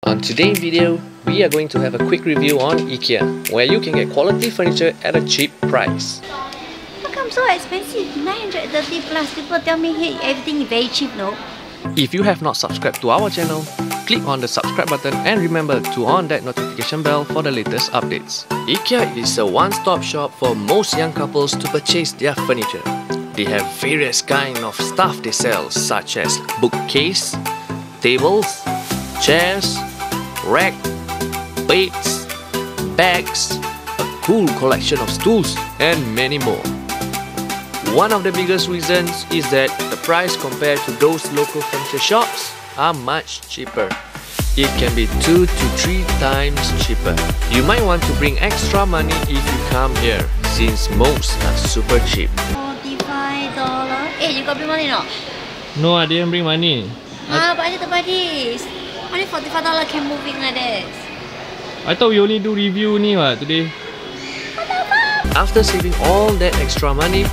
On today's video, we are going to have a quick review on Ikea, where you can get quality furniture at a cheap price. How come so expensive? 930 plus. People tell me, hey, everything is very cheap, no? If you have not subscribed to our channel, click on the subscribe button and remember to on that notification bell for the latest updates. Ikea is a one-stop shop for most young couples to purchase their furniture. They have various kinds of stuff they sell, such as bookcase, tables, chairs, rack, beds, bags, a cool collection of stools, and many more. One of the biggest reasons is that the price compared to those local furniture shops are much cheaper. It can be 2 to 3 times cheaper. You might want to bring extra money if you come here, since most are super cheap. $45. Hey, you got bring money or not? No, I didn't bring money. But I need to buy this. Only $45 can move in like this. I thought we only do review ni what today. After saving all that extra money,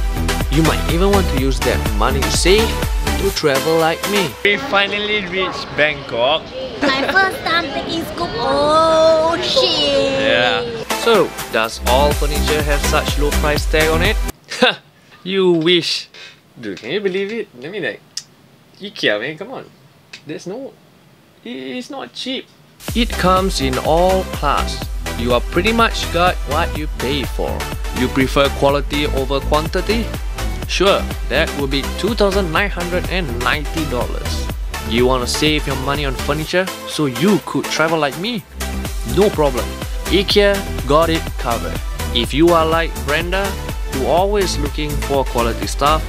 you might even want to use that money you save to travel like me. We finally reached Bangkok. My first time taking scoop. Oh shit! Yeah. So, does all furniture have such low price tag on it? Ha! You wish. Dude, can you believe it? I mean, like, Ikea, man, come on. It's not cheap. It comes in all class. You are pretty much got what you pay for. You prefer quality over quantity? Sure, that would be $2,990. You want to save your money on furniture so you could travel like me? No problem. Ikea got it covered. If you are like Brenda, who always looking for quality stuff,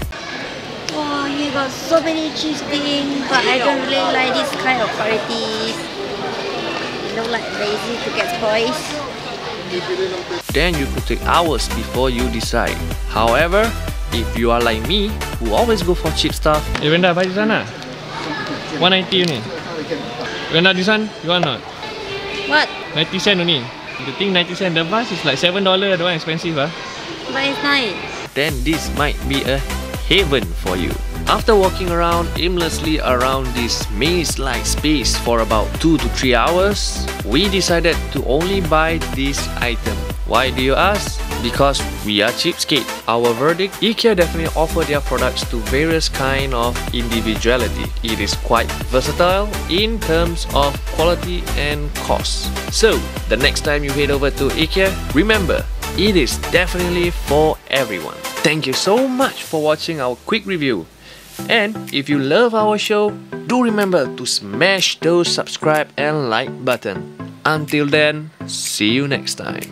Wow, you got so many cheese things, but I don't really like this kind of qualities. You look like lazy to get toys. then you could take hours before you decide. However, if you are like me, who always go for cheap stuff, Hey Brenda, buy this one lah. 190 only. Brenda, this one, you want or not? What? 90 cent only. The thing 90 cent, the vase is like $7, the one expensive ah. But it's nice. then this might be a haven for you. After walking around aimlessly around this maze-like space for about 2 to 3 hours, we decided to only buy this item. Why do you ask? Because we are cheapskate. Our verdict, Ikea definitely offer their products to various kind of individuality. It is quite versatile in terms of quality and cost. So, the next time you head over to Ikea, remember, it is definitely for everyone. Thank you so much for watching our quick review. And if you love our show, do remember to smash those subscribe and like button. Until then, see you next time.